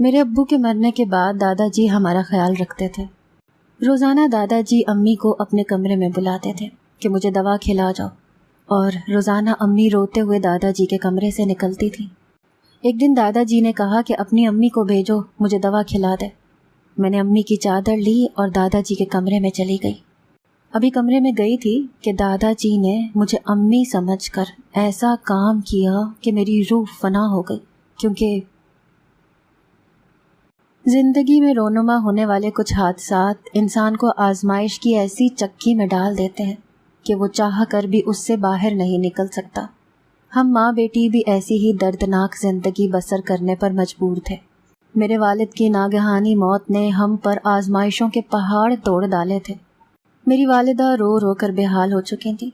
میرے ابو کے مرنے کے بعد دادا جی ہمارا خیال رکھتے تھے۔ روزانہ دادا جی امی کو اپنے کمرے میں بلاتے تھے کہ مجھے دوا کھلا جاؤ، اور روزانہ امی روتے ہوئے دادا جی کے کمرے سے نکلتی تھی۔ ایک دن دادا جی نے کہا کہ اپنی امی کو بھیجو، مجھے دوا کھلا دے۔ میں نے امی کی چادر لی اور دادا جی کے کمرے میں چلی گئی۔ ابھی کمرے میں گئی تھی کہ دادا جی نے مجھے امی سمجھ کر ایسا کام کیا کہ میری روح فنا ہو گئی، کیونکہ زندگی میں رونما ہونے والے کچھ حادثات انسان کو آزمائش کی ایسی چکی میں ڈال دیتے ہیں کہ وہ چاہ کر بھی اس سے باہر نہیں نکل سکتا۔ ہم ماں بیٹی بھی ایسی ہی دردناک زندگی بسر کرنے پر مجبور تھے۔ میرے والد کی ناگہانی موت نے ہم پر آزمائشوں کے پہاڑ توڑ ڈالے تھے۔ میری والدہ رو رو کر بے حال ہو چکی تھیں۔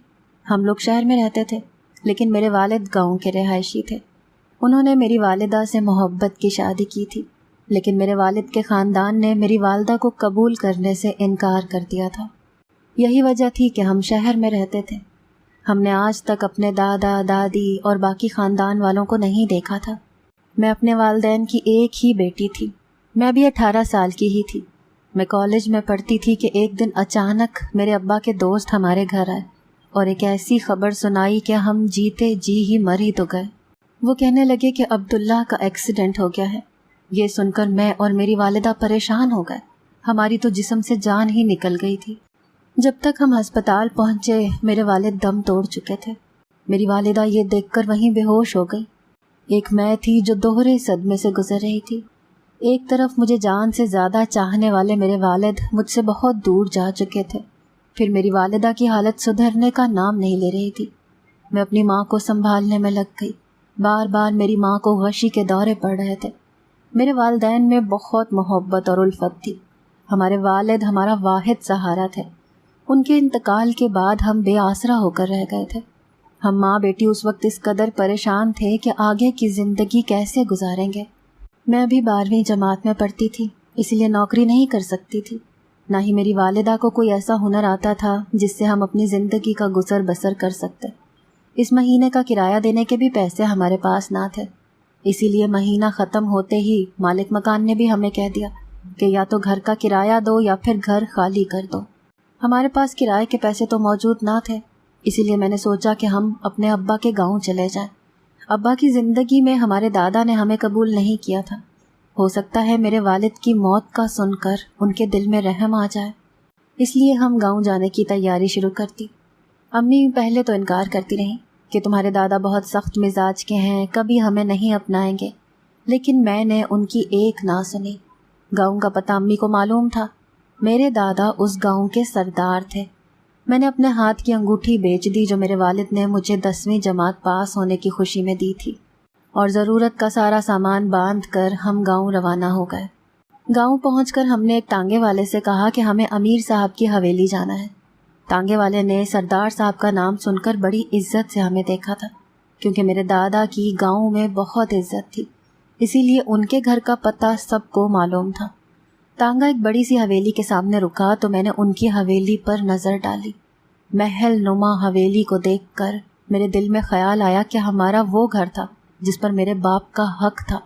ہم لوگ شہر میں رہتے تھے، لیکن میرے والد گاؤں کے رہائشی تھے۔ انہوں نے میری والدہ سے محبت کی شادی کی تھی، لیکن میرے والد کے خاندان نے میری والدہ کو قبول کرنے سے انکار کر دیا تھا۔ یہی وجہ تھی کہ ہم شہر میں رہتے تھے۔ ہم نے آج تک اپنے دادا دادی اور باقی خاندان والوں کو نہیں دیکھا تھا۔ میں اپنے والدین کی ایک ہی بیٹی تھی۔ میں بھی 18 سال کی ہی تھی۔ میں کالج میں پڑھتی تھی کہ ایک دن اچانک میرے ابا کے دوست ہمارے گھر آئے اور ایک ایسی خبر سنائی کہ ہم جیتے جی ہی مر ہی تو گئے۔ وہ کہنے لگے کہ عبداللہ کا ایکسیڈنٹ ہو گیا ہے۔ یہ سن کر میں اور میری والدہ پریشان ہو گئے۔ ہماری تو جسم سے جان ہی نکل گئی تھی۔ جب تک ہم ہسپتال پہنچے میرے والد دم توڑ چکے تھے۔ میری والدہ یہ دیکھ کر وہیں بے ہوش ہو گئی۔ ایک میں تھی جو دوہرے صدمے سے گزر رہی تھی۔ ایک طرف مجھے جان سے زیادہ چاہنے والے میرے والد مجھ سے بہت دور جا چکے تھے، پھر میری والدہ کی حالت سدھرنے کا نام نہیں لے رہی تھی۔ میں اپنی ماں کو سنبھالنے میں لگ گئی۔ بار بار میری ماں کو غشی کے دورے پڑ رہے تھے۔ میرے والدین میں بہت محبت اور الفت تھی۔ ہمارے والد ہمارا واحد سہارا تھے۔ ان کے انتقال کے بعد ہم بے آسرا ہو کر رہ گئے تھے۔ ہم ماں بیٹی اس وقت اس قدر پریشان تھے کہ آگے کی زندگی کیسے گزاریں گے۔ میں ابھی 12ویں جماعت میں پڑھتی تھی، اس لیے نوکری نہیں کر سکتی تھی۔ نہ ہی میری والدہ کو کوئی ایسا ہنر آتا تھا جس سے ہم اپنی زندگی کا گزر بسر کر سکتے۔ اس مہینے کا کرایہ دینے کے بھی پیسے ہمارے پاس نہ تھے، اسی لیے مہینہ ختم ہوتے ہی مالک مکان نے بھی ہمیں کہہ دیا کہ یا تو گھر کا کرایہ دو یا پھر گھر خالی کر دو۔ ہمارے پاس کرائے کے پیسے تو موجود نہ تھے، اسی لیے میں نے سوچا کہ ہم اپنے ابا کے گاؤں چلے جائیں۔ ابا کی زندگی میں ہمارے دادا نے ہمیں قبول نہیں کیا تھا۔ ہو سکتا ہے میرے والد کی موت کا سن کر ان کے دل میں رحم آ جائے، اس لیے ہم گاؤں جانے کی تیاری شروع کرتی۔ امی پہلے تو انکار کرتی رہیں کہ تمہارے دادا بہت سخت مزاج کے ہیں، کبھی ہمیں نہیں اپنائیں گے، لیکن میں نے ان کی ایک نہ سنی۔ گاؤں کا پتہ امی کو معلوم تھا۔ میرے دادا اس گاؤں کے سردار تھے۔ میں نے اپنے ہاتھ کی انگوٹھی بیچ دی جو میرے والد نے مجھے 10ویں جماعت پاس ہونے کی خوشی میں دی تھی، اور ضرورت کا سارا سامان باندھ کر ہم گاؤں روانہ ہو گئے۔ گاؤں پہنچ کر ہم نے ایک ٹانگے والے سے کہا کہ ہمیں امیر صاحب کی حویلی جانا ہے۔ ٹانگے والے نے سردار صاحب کا نام سن کر بڑی عزت سے ہمیں دیکھا تھا، کیونکہ میرے دادا کی گاؤں میں بہت عزت تھی، اسی لیے ان کے گھر کا پتہ سب کو معلوم تھا۔ ٹانگا ایک بڑی سی حویلی کے سامنے رکا تو میں نے ان کی حویلی پر نظر ڈالی۔ محل نما حویلی کو دیکھ کر میرے دل میں خیال آیا کہ ہمارا وہ گھر تھا جس پر میرے باپ کا حق تھا،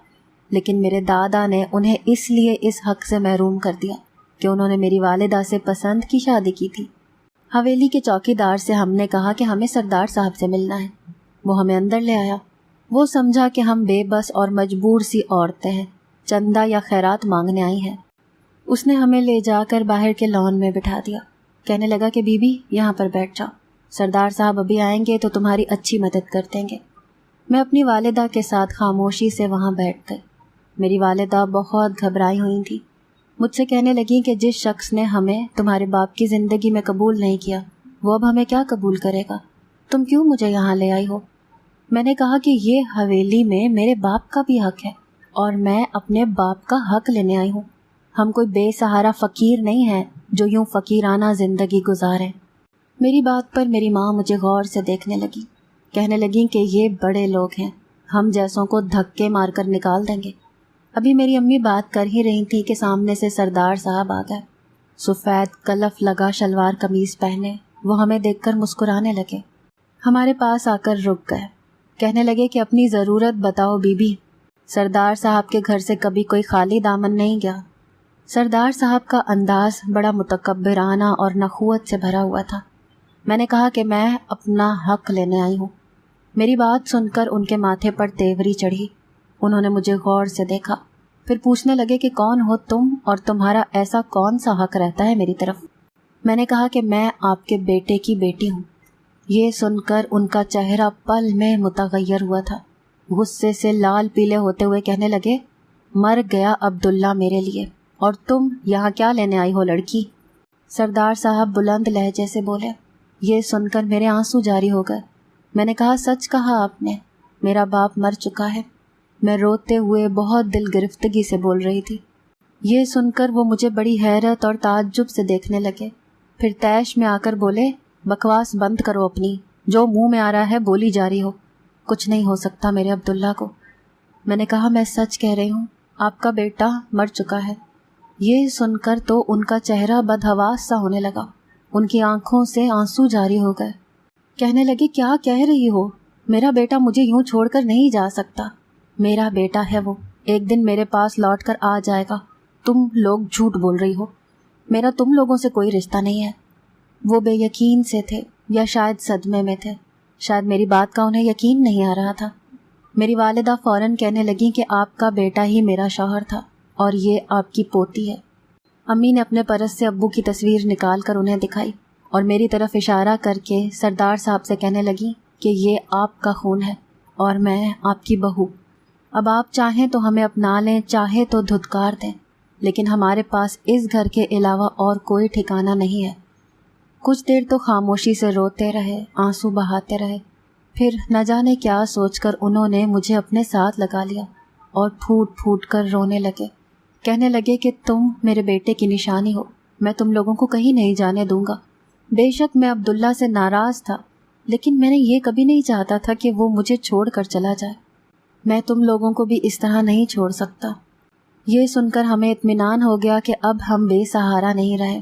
لیکن میرے دادا نے انہیں اس لیے اس حق سے محروم کر دیا کہ انہوں نے میری والدہ سے پسند کی شادی کی تھی۔ حویلی کے چوکی دار سے ہم نے کہا کہ ہمیں سردار صاحب سے ملنا ہے۔ وہ ہمیں اندر لے آیا۔ وہ سمجھا کہ ہم بے بس اور مجبور سی عورتیں ہیں، چندہ یا خیرات مانگنے آئی ہیں۔ اس نے ہمیں لے جا کر باہر کے لان میں بٹھا دیا۔ کہنے لگا کہ بی بی یہاں پر بیٹھ جاؤ، سردار صاحب ابھی آئیں گے تو تمہاری اچھی مدد کر دیں گے۔ میں اپنی والدہ کے ساتھ خاموشی سے وہاں بیٹھ گئی۔ میری والدہ بہت گھبرائی ہوئی تھی۔ مجھ سے کہنے لگی کہ جس شخص نے ہمیں تمہارے باپ کی زندگی میں قبول نہیں کیا وہ اب ہمیں کیا قبول کرے گا؟ تم کیوں مجھے یہاں لے آئی ہو؟ میں نے کہا کہ یہ حویلی میں میرے باپ کا بھی حق ہے اور میں اپنے باپ کا حق لینے آئی ہوں۔ ہم کوئی بے سہارا فقیر نہیں ہیں جو یوں فقیرانہ زندگی گزاریں۔ میری بات پر میری ماں مجھے غور سے دیکھنے لگی، کہنے لگی کہ یہ بڑے لوگ ہیں، ہم جیسوں کو دھکے مار کر نکال دیں گے۔ ابھی میری امی بات کر ہی رہی تھی کہ سامنے سے سردار صاحب آ گئے، سفید کلف لگا شلوار قمیض پہنے۔ وہ ہمیں دیکھ کر مسکرانے لگے، ہمارے پاس آ کر رک گئے، کہنے لگے کہ اپنی ضرورت بتاؤ بی بی۔ سردار صاحب کے گھر سے کبھی کوئی خالی دامن نہیں گیا۔ سردار صاحب کا انداز بڑا متکبرانہ اور نخوت سے بھرا ہوا تھا۔ میں نے کہا کہ میں اپنا حق لینے آئی ہوں۔ میری بات سن کر ان کے ماتھے پر تیوری چڑھی۔ انہوں نے مجھے غور سے دیکھا، پھر پوچھنے لگے کہ کون ہو تم اور تمہارا ایسا کون سا حق رہتا ہے میری طرف؟ میں نے کہا کہ میں آپ کے بیٹے کی بیٹی ہوں۔ یہ سن کر ان کا چہرہ پل میں متغیر ہوا تھا۔ غصے سے لال پیلے ہوتے ہوئے کہنے لگے، مر گیا عبداللہ میرے لیے، اور تم یہاں کیا لینے آئی ہو لڑکی؟ سردار صاحب بلند لہجے سے بولے۔ یہ سن کر میرے آنسو جاری ہو گئے۔ میں نے کہا، سچ کہا آپ نے، میرا باپ مر چکا ہے۔ میں روتے ہوئے بہت دل گرفتگی سے بول رہی تھی۔ یہ سن کر وہ مجھے بڑی حیرت اور تعجب سے دیکھنے لگے، پھر طیش میں آ کر بولے، بکواس بند کرو اپنی، جو منہ میں آ رہا ہے بولی جا رہی ہو۔ کچھ نہیں ہو سکتا میرے عبداللہ کو۔ میں نے کہا، میں سچ کہہ رہی ہوں، آپ کا بیٹا مر چکا ہے۔ یہ سن کر تو ان کا چہرہ بدحواس سا ہونے لگا، ان کی آنکھوں سے آنسو جاری ہو گئے۔ کہنے لگے، کیا کہہ رہی ہو؟ میرا بیٹا مجھے یوں چھوڑ کر نہیں جا سکتا۔ میرا بیٹا ہے وہ، ایک دن میرے پاس لوٹ کر آ جائے گا۔ تم لوگ جھوٹ بول رہی ہو، میرا تم لوگوں سے کوئی رشتہ نہیں ہے۔ وہ بے یقین سے تھے، یا شاید صدمے میں تھے، شاید میری بات کا انہیں یقین نہیں آ رہا تھا۔ میری والدہ فوراً کہنے لگیں کہ آپ کا بیٹا ہی میرا شوہر تھا اور یہ آپ کی پوتی ہے۔ امی نے اپنے پرس سے ابو کی تصویر نکال کر انہیں دکھائی اور میری طرف اشارہ کر کے سردار صاحب سے کہنے لگیں کہ یہ آپ کا خون ہے اور میں آپ کی بہو۔ اب آپ چاہیں تو ہمیں اپنا لیں، چاہے تو دھتکار دیں، لیکن ہمارے پاس اس گھر کے علاوہ اور کوئی ٹھکانہ نہیں ہے۔ کچھ دیر تو خاموشی سے روتے رہے، آنسو بہاتے رہے، پھر نہ جانے کیا سوچ کر انہوں نے مجھے اپنے ساتھ لگا لیا اور پھوٹ پھوٹ کر رونے لگے۔ کہنے لگے کہ تم میرے بیٹے کی نشانی ہو، میں تم لوگوں کو کہیں نہیں جانے دوں گا۔ بے شک میں عبداللہ سے ناراض تھا، لیکن میں نے یہ کبھی نہیں چاہتا تھا کہ وہ مجھے چھوڑ کر چلا جائے۔ میں تم لوگوں کو بھی اس طرح نہیں چھوڑ سکتا۔ یہ سن کر ہمیں اطمینان ہو گیا کہ اب ہم بے سہارا نہیں رہے،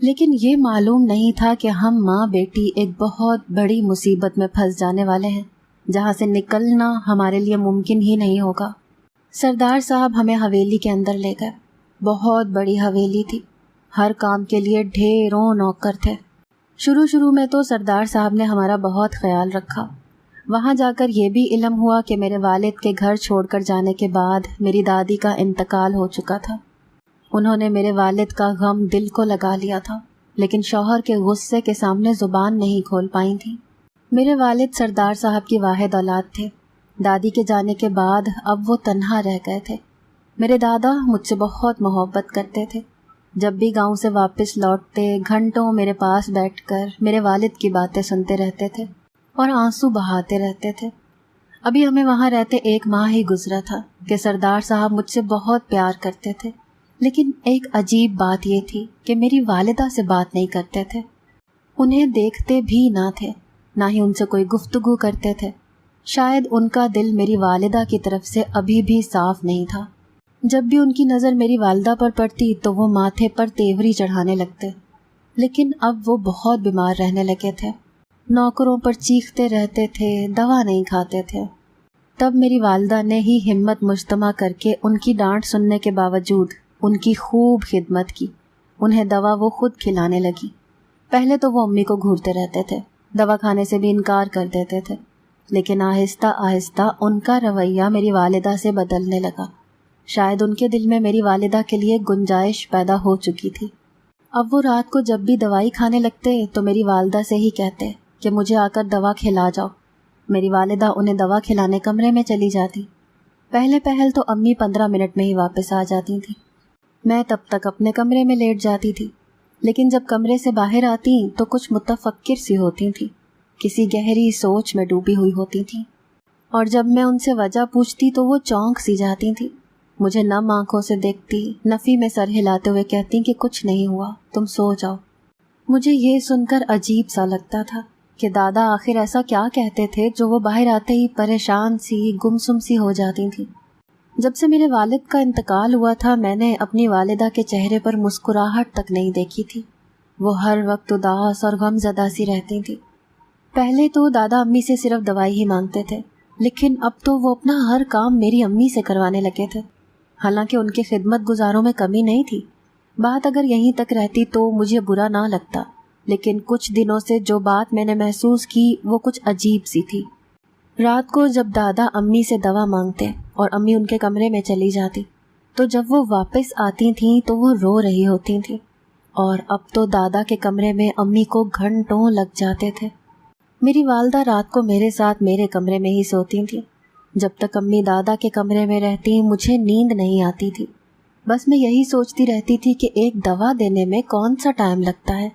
لیکن یہ معلوم نہیں تھا کہ ہم ماں بیٹی ایک بہت بڑی مصیبت میں پھنس جانے والے ہیں، جہاں سے نکلنا ہمارے لیے ممکن ہی نہیں ہوگا۔ سردار صاحب ہمیں حویلی کے اندر لے گئے۔ بہت بڑی حویلی تھی، ہر کام کے لیے ڈھیروں نوکر تھے۔ شروع میں تو سردار صاحب نے ہمارا بہت خیال رکھا۔ وہاں جا کر یہ بھی علم ہوا کہ میرے والد کے گھر چھوڑ کر جانے کے بعد میری دادی کا انتقال ہو چکا تھا۔ انہوں نے میرے والد کا غم دل کو لگا لیا تھا، لیکن شوہر کے غصے کے سامنے زبان نہیں کھول پائی تھی۔ میرے والد سردار صاحب کی واحد اولاد تھے۔ دادی کے جانے کے بعد اب وہ تنہا رہ گئے تھے۔ میرے دادا مجھ سے بہت محبت کرتے تھے۔ جب بھی گاؤں سے واپس لوٹتے گھنٹوں میرے پاس بیٹھ کر میرے والد کی باتیں سنتے رہتے تھے اور آنسو بہاتے رہتے تھے۔ ابھی ہمیں وہاں رہتے 1 ماہ ہی گزرا تھا کہ سردار صاحب مجھ سے بہت پیار کرتے تھے، لیکن ایک عجیب بات یہ تھی کہ میری والدہ سے بات نہیں کرتے تھے، انہیں دیکھتے بھی نہ تھے، نہ ہی ان سے کوئی گفتگو کرتے تھے۔ شاید ان کا دل میری والدہ کی طرف سے ابھی بھی صاف نہیں تھا۔ جب بھی ان کی نظر میری والدہ پر پڑتی تو وہ ماتھے پر تیوری چڑھانے لگتے، لیکن اب وہ بہت بیمار رہنے لگے تھے، نوکروں پر چیختے رہتے تھے، دوا نہیں کھاتے تھے۔ تب میری والدہ نے ہی ہمت مجتمع کر کے ان کی ڈانٹ سننے کے باوجود ان کی خوب خدمت کی، انہیں دوا وہ خود کھلانے لگی۔ پہلے تو وہ امی کو گھورتے رہتے تھے، دوا کھانے سے بھی انکار کر دیتے تھے، لیکن آہستہ آہستہ ان کا رویہ میری والدہ سے بدلنے لگا۔ شاید ان کے دل میں میری والدہ کے لیے گنجائش پیدا ہو چکی تھی۔ اب وہ رات کو جب بھی دوائی کھانے لگتے تو میری والدہ سے ہی کہتے کہ مجھے آ کر دوا کھلا جاؤ۔ میری والدہ انہیں دوا کھلانے کمرے میں چلی جاتی۔ پہل تو امی 15 منٹ میں ہی واپس آ جاتی تھیں۔ میں تب تک اپنے کمرے میں لیٹ جاتی تھی، لیکن جب کمرے سے باہر آتی تو کچھ متفکر سی ہوتی تھیں، کسی گہری سوچ میں ڈوبی ہوئی ہوتی تھیں، اور جب میں ان سے وجہ پوچھتی تو وہ چونک سی جاتی تھیں، مجھے نم آنکھوں سے دیکھتی، نفی میں سر ہلاتے ہوئے کہتی کہ کچھ نہیں ہوا، تم سو جاؤ۔ مجھے یہ سن کر عجیب سا لگتا تھا کہ دادا آخر ایسا کیا کہتے تھے جو وہ باہر آتے ہی پریشان سی، گمسم سی ہو جاتی تھیں۔ جب سے میرے والد کا انتقال ہوا تھا میں نے اپنی والدہ کے چہرے پر مسکراہٹ تک نہیں دیکھی تھی، وہ ہر وقت اداس اور غم زدہ سی رہتی تھی۔ پہلے تو دادا امی سے صرف دوائی ہی مانگتے تھے، لیکن اب تو وہ اپنا ہر کام میری امی سے کروانے لگے تھے۔ حالانکہ ان کے خدمت گزاروں میں کمی نہیں تھی، بات اگر یہیں تک رہتی تو مجھے برا نہ لگتا، لیکن کچھ دنوں سے جو بات میں نے محسوس کی وہ کچھ عجیب سی تھی۔ رات کو جب دادا امی سے دوا مانگتے اور امی ان کے کمرے میں چلی جاتی تو جب وہ واپس آتی تھیں تو وہ رو رہی ہوتی تھیں، اور اب تو دادا کے کمرے میں امی کو گھنٹوں لگ جاتے تھے۔ میری والدہ رات کو میرے ساتھ میرے کمرے میں ہی سوتی تھیں۔ جب تک امی دادا کے کمرے میں رہتی مجھے نیند نہیں آتی تھی، بس میں یہی سوچتی رہتی تھی کہ ایک دوا دینے میں کون سا ٹائم لگتا ہے،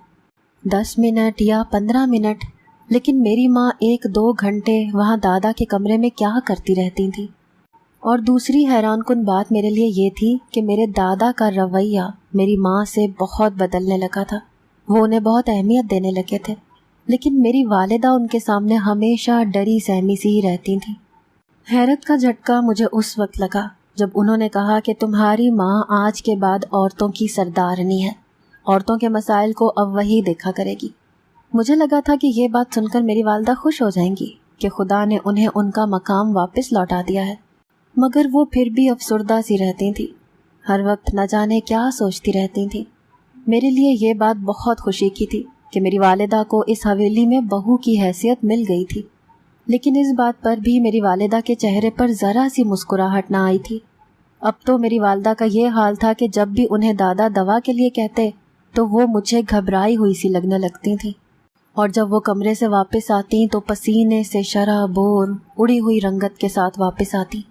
10 منٹ یا 15 منٹ، لیکن میری ماں 1-2 گھنٹے وہاں دادا کے کمرے میں کیا کرتی رہتی تھی۔ اور دوسری حیران کن بات میرے لیے یہ تھی کہ میرے دادا کا رویہ میری ماں سے بہت بدلنے لگا تھا۔ وہ انہیں بہت اہمیت دینے لگے تھے، لیکن میری والدہ ان کے سامنے ہمیشہ ڈری سہمی سی ہی رہتی تھیں۔ حیرت کا جھٹکا مجھے اس وقت لگا جب انہوں نے کہا کہ تمہاری ماں آج کے بعد عورتوں کی سردارنی ہے، عورتوں کے مسائل کو اب وہی دیکھا کرے گی۔ مجھے لگا تھا کہ یہ بات سن کر میری والدہ خوش ہو جائیں گی کہ خدا نے انہیں ان کا مقام واپس لوٹا دیا ہے، مگر وہ پھر بھی افسردہ سی رہتی تھی، ہر وقت نہ جانے کیا سوچتی رہتی تھی۔ میرے لیے یہ بات بہت خوشی کی تھی کہ میری والدہ کو اس حویلی میں بہو کی حیثیت مل گئی تھی، لیکن اس بات پر بھی میری والدہ کے چہرے پر ذرا سی مسکراہٹ نہ آئی تھی۔ اب تو میری والدہ کا یہ حال تھا کہ جب بھی انہیں دادا دوا کے لیے کہتے تو وہ مجھے گھبرائی ہوئی سی لگنے لگتی تھیں، اور جب وہ کمرے سے واپس آتی تو پسینے سے شرابور اڑی ہوئی رنگت کے ساتھ واپس آتی۔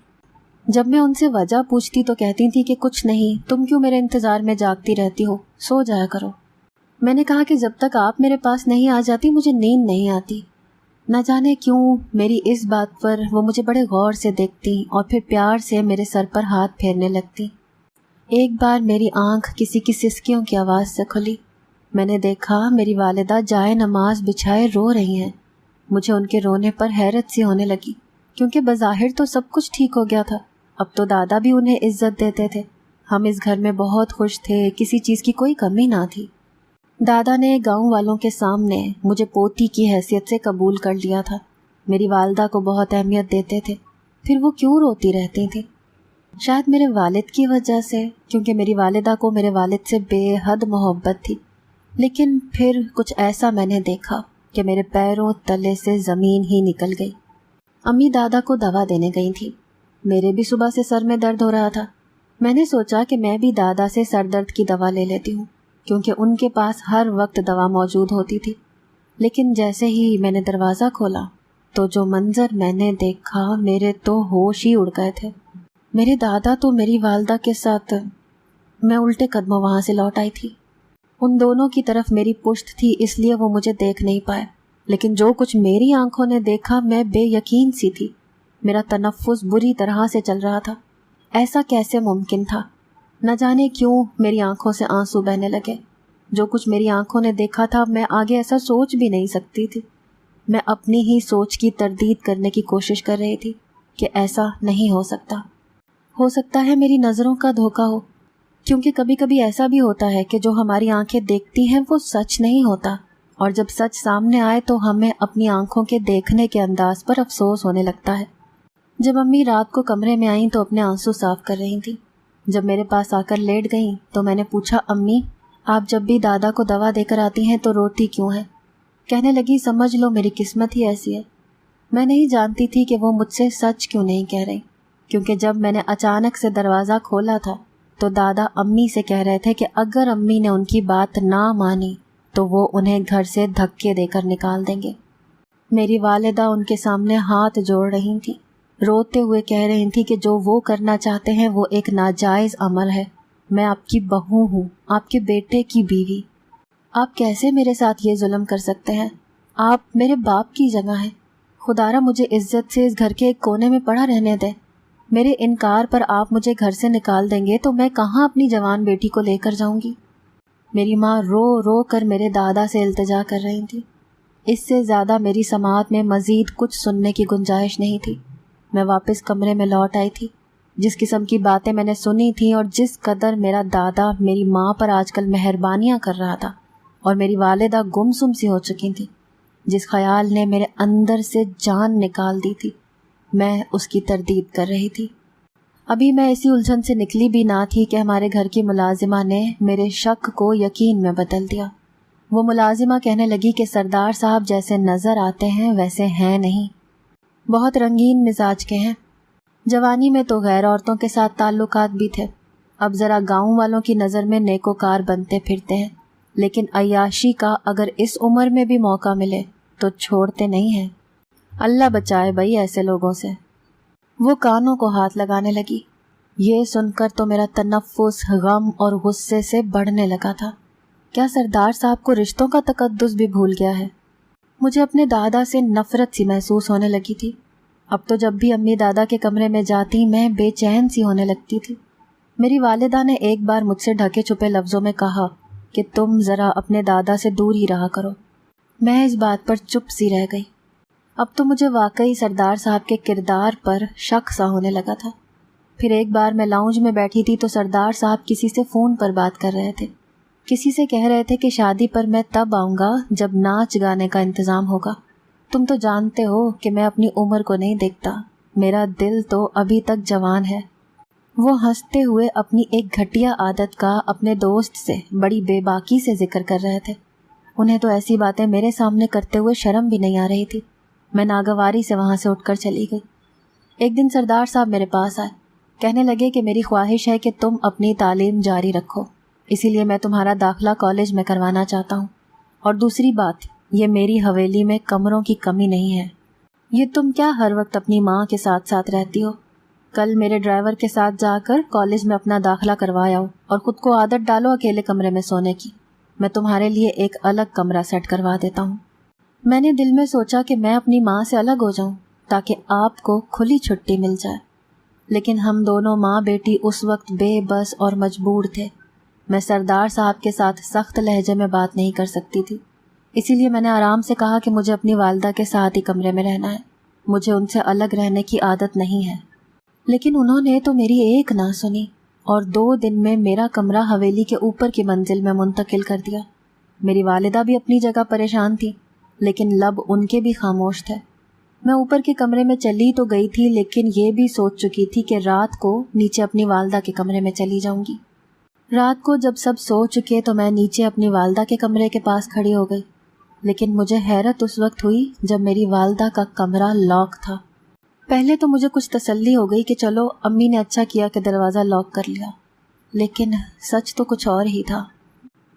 جب میں ان سے وجہ پوچھتی تو کہتی تھی کہ کچھ نہیں، تم کیوں میرے انتظار میں جاگتی رہتی ہو، سو جایا کرو۔ میں نے کہا کہ جب تک آپ میرے پاس نہیں آ جاتی مجھے نیند نہیں آتی۔ نہ جانے کیوں میری اس بات پر وہ مجھے بڑے غور سے دیکھتی اور پھر پیار سے میرے سر پر ہاتھ پھیرنے لگتی۔ ایک بار میری آنکھ کسی کی سسکیوں کی آواز سے کھلی۔ میں نے دیکھا میری والدہ جائے نماز بچھائے رو رہی ہیں۔ مجھے ان کے رونے پر حیرت سی ہونے لگی، کیونکہ بظاہر تو سب کچھ ٹھیک ہو گیا تھا، اب تو دادا بھی انہیں عزت دیتے تھے، ہم اس گھر میں بہت خوش تھے، کسی چیز کی کوئی کمی نہ تھی۔ دادا نے گاؤں والوں کے سامنے مجھے پوتی کی حیثیت سے قبول کر لیا تھا، میری والدہ کو بہت اہمیت دیتے تھے، پھر وہ کیوں روتی رہتی تھیں؟ شاید میرے والد کی وجہ سے، کیونکہ میری والدہ کو میرے والد سے بے حد محبت تھی، لیکن پھر کچھ ایسا میں نے دیکھا کہ میرے پیروں تلے سے زمین ہی نکل گئی۔ امی دادا کو دوا دینے گئی تھی، میرے بھی صبح سے سر میں درد ہو رہا تھا۔ میں نے سوچا کہ میں بھی دادا سے سر درد کی دوا لے لیتی ہوں، کیونکہ ان کے پاس ہر وقت دوا موجود ہوتی تھی، لیکن جیسے ہی میں نے دروازہ کھولا تو جو منظر میں نے دیکھا میرے تو ہوش ہی اڑ گئے تھے۔ میرے دادا تو میری والدہ کے ساتھ، میں الٹے قدموں وہاں سے لوٹ آئی تھی۔ ان دونوں کی طرف میری پشت تھی اس لیے وہ مجھے دیکھ نہیں پائے، لیکن جو کچھ میری آنکھوں نے دیکھا میں بے یقین سی تھی۔ میرا تنفس بری طرح سے چل رہا تھا، ایسا کیسے ممکن تھا؟ نہ جانے کیوں میری آنکھوں سے آنسو بہنے لگے۔ جو کچھ میری آنکھوں نے دیکھا تھا میں آگے ایسا سوچ بھی نہیں سکتی تھی۔ میں اپنی ہی سوچ کی تردید کرنے کی کوشش کر رہی تھی کہ ایسا نہیں ہو سکتا ہے میری نظروں کا دھوکہ ہو، کیونکہ کبھی کبھی ایسا بھی ہوتا ہے کہ جو ہماری آنکھیں دیکھتی ہیں وہ سچ نہیں ہوتا، اور جب سچ سامنے آئے تو ہمیں اپنی آنکھوں کے دیکھنے کے انداز پر افسوس ہونے لگتا ہے۔ جب امی رات کو کمرے میں آئیں تو اپنے آنسو صاف کر رہی تھیں۔ جب میرے پاس آ کر لیٹ گئیں تو میں نے پوچھا، امی آپ جب بھی دادا کو دوا دے کر آتی ہیں تو روتی کیوں ہیں؟ کہنے لگی، سمجھ لو میری قسمت ہی ایسی ہے۔ میں نہیں جانتی تھی کہ وہ مجھ سے سچ کیوں نہیں کہہ رہی، کیونکہ جب میں نے اچانک سے دروازہ کھولا تھا تو دادا امی سے کہہ رہے تھے کہ اگر امی نے ان کی بات نہ مانی تو وہ انہیں گھر سے دھکے دے کر نکال دیں گے۔ میری والدہ ان کے سامنے ہاتھ جوڑ رہی تھیں، روتے ہوئے کہہ رہی تھیں کہ جو وہ کرنا چاہتے ہیں وہ ایک ناجائز عمل ہے۔ میں آپ کی بہو ہوں، آپ کے بیٹے کی بیوی، آپ کیسے میرے ساتھ یہ ظلم کر سکتے ہیں؟ آپ میرے باپ کی جگہ ہیں، خدارا مجھے عزت سے اس گھر کے ایک کونے میں پڑا رہنے دیں۔ میرے انکار پر آپ مجھے گھر سے نکال دیں گے تو میں کہاں اپنی جوان بیٹی کو لے کر جاؤں گی؟ میری ماں رو رو کر میرے دادا سے التجا کر رہی تھی۔ اس سے زیادہ میری سماعت میں مزید کچھ سننے کی گنجائش نہیں تھی۔ میں واپس کمرے میں لوٹ آئی تھی۔ جس قسم کی باتیں میں نے سنی تھیں اور جس قدر میرا دادا میری ماں پر آج کل مہربانیاں کر رہا تھا اور میری والدہ گمسم سی ہو چکی تھی، جس خیال نے میرے اندر سے جان نکال دی تھی، میں اس کی تردید کر رہی تھی۔ ابھی میں اسی الجھن سے نکلی بھی نہ تھی کہ ہمارے گھر کی ملازمہ نے میرے شک کو یقین میں بدل دیا۔ وہ ملازمہ کہنے لگی کہ سردار صاحب جیسے نظر آتے ہیں ویسے ہیں نہیں، بہت رنگین مزاج کے ہیں۔ جوانی میں تو غیر عورتوں کے ساتھ تعلقات بھی تھے، اب ذرا گاؤں والوں کی نظر میں نیکوکار بنتے پھرتے ہیں، لیکن عیاشی کا اگر اس عمر میں بھی موقع ملے تو چھوڑتے نہیں ہیں۔ اللہ بچائے بھائی ایسے لوگوں سے۔ وہ کانوں کو ہاتھ لگانے لگی۔ یہ سن کر تو میرا تنفس غم اور غصے سے بڑھنے لگا تھا۔ کیا سردار صاحب کو رشتوں کا تقدس بھی بھول گیا ہے؟ مجھے اپنے دادا سے نفرت سی محسوس ہونے لگی تھی۔ اب تو جب بھی امی دادا کے کمرے میں جاتی میں بے چین سی ہونے لگتی تھی۔ میری والدہ نے ایک بار مجھ سے ڈھکے چھپے لفظوں میں کہا کہ تم ذرا اپنے دادا سے دور ہی رہا کرو۔ میں اس بات پر چپ سی رہ گئی۔ اب تو مجھے واقعی سردار صاحب کے کردار پر شک سا ہونے لگا تھا۔ پھر ایک بار میں لاؤنج میں بیٹھی تھی تو سردار صاحب کسی سے فون پر بات کر رہے تھے۔ کسی سے کہہ رہے تھے کہ شادی پر میں تب آؤں گا جب ناچ گانے کا انتظام ہوگا۔ تم تو جانتے ہو کہ میں اپنی عمر کو نہیں دیکھتا، میرا دل تو ابھی تک جوان ہے۔ وہ ہنستے ہوئے اپنی ایک گھٹیا عادت کا اپنے دوست سے بڑی بے باکی سے ذکر کر رہے تھے۔ انہیں تو ایسی باتیں میرے سامنے کرتے ہوئے شرم بھی نہیں آ رہی تھی۔ میں ناگواری سے وہاں سے اٹھ کر چلی گئی۔ ایک دن سردار صاحب میرے پاس آئے، کہنے لگے کہ میری خواہش ہے کہ تم اپنی تعلیم جاری رکھو، اسی لیے میں تمہارا داخلہ کالج میں کروانا چاہتا ہوں، اور دوسری بات یہ میری حویلی میں کمروں کی کمی نہیں ہے۔ یہ تم کیا ہر وقت اپنی ماں کے ساتھ ساتھ رہتی ہو؟ کل میرے ڈرائیور کے ساتھ جا کر کالج میں اپنا داخلہ کروایا ہو اور خود کو عادت ڈالو اکیلے کمرے میں سونے کی۔ میں تمہارے لیے ایک الگ کمرہ سیٹ کروا دیتا ہوں۔ میں نے دل میں سوچا کہ میں اپنی ماں سے الگ ہو جاؤں تاکہ آپ کو کھلی چھٹی مل جائے، لیکن ہم دونوں ماں بیٹی اس وقت بے بس اور مجبور تھے۔ میں سردار صاحب کے ساتھ سخت لہجے میں بات نہیں کر سکتی تھی، اسی لیے میں نے آرام سے کہا کہ مجھے اپنی والدہ کے ساتھ ہی کمرے میں رہنا ہے، مجھے ان سے الگ رہنے کی عادت نہیں ہے۔ لیکن انہوں نے تو میری ایک نہ سنی اور 2 دن میں میرا کمرہ حویلی کے اوپر کی منزل میں منتقل کر دیا۔ میری والدہ بھی اپنی جگہ پریشان تھی، لیکن لب ان کے بھی خاموش تھے۔ میں اوپر کے کمرے میں چلی تو گئی تھی، لیکن یہ بھی سوچ چکی تھی کہ رات کو نیچے اپنی والدہ کے کمرے میں چلی جاؤں گی۔ رات کو جب سب سو چکے تو میں نیچے اپنی والدہ کے کمرے کے پاس کھڑی ہو گئی، لیکن مجھے حیرت اس وقت ہوئی جب میری والدہ کا کمرہ لاک تھا۔ پہلے تو مجھے کچھ تسلی ہو گئی کہ چلو امی نے اچھا کیا کہ دروازہ لاک کر لیا، لیکن سچ تو کچھ اور ہی تھا۔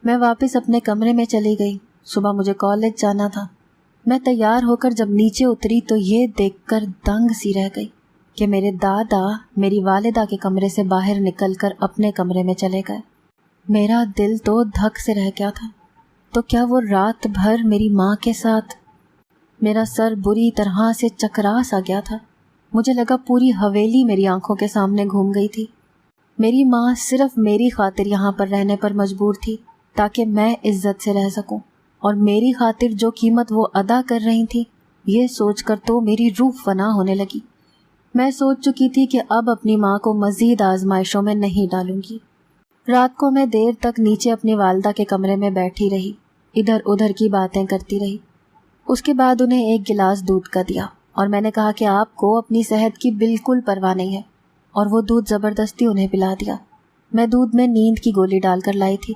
میں واپس اپنے کمرے میں چلی گئی۔ صبح مجھے کالج جانا تھا۔ میں تیار ہو کر جب نیچے اتری تو یہ دیکھ کر دنگ سی رہ گئی کہ میرے دادا میری والدہ کے کمرے سے باہر نکل کر اپنے کمرے میں چلے گئے۔ میرا دل تو دھک سے رہ گیا تھا۔ تو کیا وہ رات بھر میری ماں کے ساتھ؟ میرا سر بری طرح سے چکرا سا گیا تھا۔ مجھے لگا پوری حویلی میری آنکھوں کے سامنے گھوم گئی تھی۔ میری ماں صرف میری خاطر یہاں پر رہنے پر مجبور تھی تاکہ میں عزت سے رہ سکوں، اور میری خاطر جو قیمت وہ ادا کر رہی تھی یہ سوچ کر تو میری روح فنا ہونے لگی۔ میں سوچ چکی تھی کہ اب اپنی ماں کو مزید آزمائشوں میں نہیں ڈالوں گی۔ رات کو میں دیر تک نیچے اپنی والدہ کے کمرے میں بیٹھی رہی، ادھر ادھر کی باتیں کرتی رہی۔ اس کے بعد انہیں ایک گلاس دودھ کا دیا اور میں نے کہا کہ آپ کو اپنی صحت کی بالکل پرواہ نہیں ہے، اور وہ دودھ زبردستی انہیں پلا دیا۔ میں دودھ میں نیند کی گولی ڈال کر لائی تھی،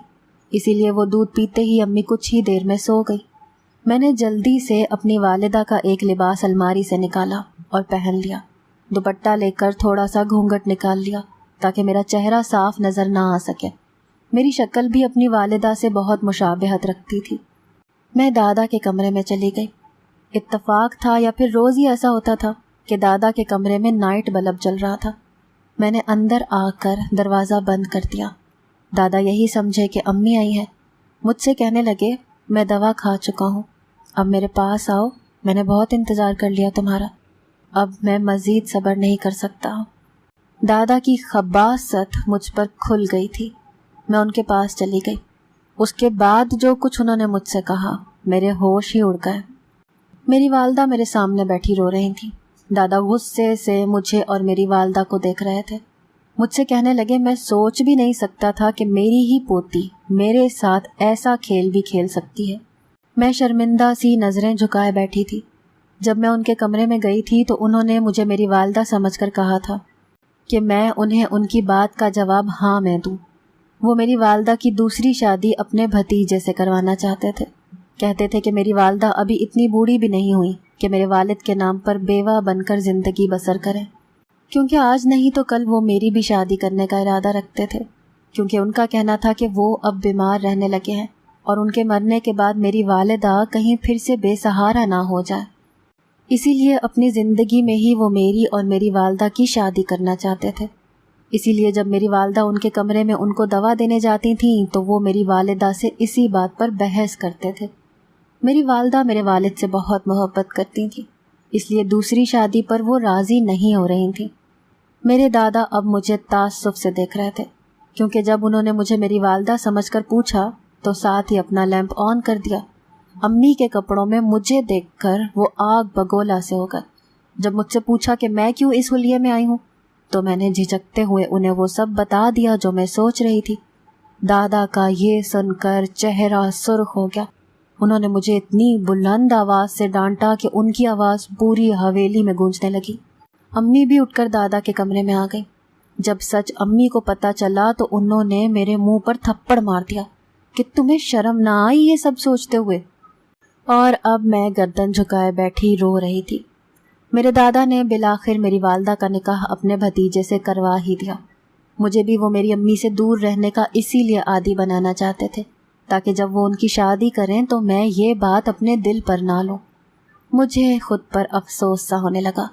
اسی لیے وہ دودھ پیتے ہی امی کچھ ہی دیر میں سو گئی۔ میں نے جلدی سے اپنی والدہ کا ایک لباس الماری سے نکالا اور پہن لیا، دوپٹہ لے کر تھوڑا سا گھونگھٹ نکال لیا تاکہ میرا چہرہ صاف نظر نہ آ سکے۔ میری شکل بھی اپنی والدہ سے بہت مشابہت رکھتی تھی۔ میں دادا کے کمرے میں چلی گئی۔ اتفاق تھا یا پھر روز ہی ایسا ہوتا تھا کہ دادا کے کمرے میں نائٹ بلب جل رہا تھا۔ میں نے اندر آ کر دروازہ بند کر دیا۔ دادا یہی سمجھے کہ امی آئی ہیں۔ مجھ سے کہنے لگے، میں دوا کھا چکا ہوں، اب میرے پاس آؤ، میں نے بہت انتظار کر لیا تمہارا، اب میں مزید صبر نہیں کر سکتا ہوں۔ دادا کی خباثت مجھ پر کھل گئی تھی۔ میں ان کے پاس چلی گئی۔ اس کے بعد جو کچھ انہوں نے مجھ سے کہا میرے ہوش ہی اڑ گئے۔ میری والدہ میرے سامنے بیٹھی رو رہی تھی۔ دادا غصے سے مجھے اور میری والدہ کو دیکھ رہے تھے۔ مجھ سے کہنے لگے، میں سوچ بھی نہیں سکتا تھا کہ میری ہی پوتی میرے ساتھ ایسا کھیل بھی کھیل سکتی ہے۔ میں شرمندہ سی نظریں جھکائے بیٹھی تھی۔ جب میں ان کے کمرے میں گئی تھی تو انہوں نے مجھے میری والدہ سمجھ کر کہا تھا کہ میں انہیں ان کی بات کا جواب ہاں میں دوں۔ وہ میری والدہ کی دوسری شادی اپنے بھتیجے سے کروانا چاہتے تھے۔ کہتے تھے کہ میری والدہ ابھی اتنی بوڑھی بھی نہیں ہوئی کہ میرے والد کے نام پر بیوہ بن کر زندگی بسر کریں، کیونکہ آج نہیں تو کل وہ میری بھی شادی کرنے کا ارادہ رکھتے تھے، کیونکہ ان کا کہنا تھا کہ وہ اب بیمار رہنے لگے ہیں اور ان کے مرنے کے بعد میری والدہ کہیں پھر سے بے سہارا نہ ہو جائے، اسی لیے اپنی زندگی میں ہی وہ میری اور میری والدہ کی شادی کرنا چاہتے تھے۔ اسی لیے جب میری والدہ ان کے کمرے میں ان کو دوا دینے جاتی تھیں تو وہ میری والدہ سے اسی بات پر بحث کرتے تھے۔ میری والدہ میرے والد سے بہت محبت کرتی تھیں، اس لیے دوسری شادی پر وہ راضی نہیں ہو رہی تھیں۔ میرے دادا اب مجھے تعصب سے دیکھ رہے تھے، کیونکہ جب انہوں نے مجھے میری والدہ سمجھ کر پوچھا تو ساتھ ہی اپنا لیمپ آن کر دیا۔ امی کے کپڑوں میں مجھے دیکھ کر وہ آگ بگولا سے ہو گئے۔ جب مجھ سے پوچھا کہ میں کیوں اس حلیے میں آئی ہوں تو میں نے جھجکتے ہوئے انہیں وہ سب بتا دیا جو میں سوچ رہی تھی۔ دادا کا یہ سن کر چہرہ سرخ ہو گیا۔ انہوں نے مجھے اتنی بلند آواز سے ڈانٹا کہ ان کی آواز پوری حویلی میں گونجنے لگی۔ امی بھی اٹھ کر دادا کے کمرے میں آ گئی۔ جب سچ امی کو پتہ چلا تو انہوں نے میرے منہ پر تھپڑ مار دیا کہ تمہیں شرم نہ آئی یہ سب سوچتے ہوئے؟ اور اب میں گردن جھکائے بیٹھی رو رہی تھی۔ میرے دادا نے بالآخر میری والدہ کا نکاح اپنے بھتیجے سے کروا ہی دیا۔ مجھے بھی وہ میری امی سے دور رہنے کا اسی لیے عادی بنانا چاہتے تھے تاکہ جب وہ ان کی شادی کریں تو میں یہ بات اپنے دل پر نہ لوں۔ مجھے خود پر افسوس سا ہونے لگا۔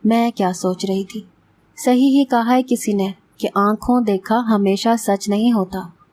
میں کیا سوچ رہی تھی؟ صحیح ہی کہا ہے کسی نے کہ آنکھوں دیکھا ہمیشہ سچ نہیں ہوتا۔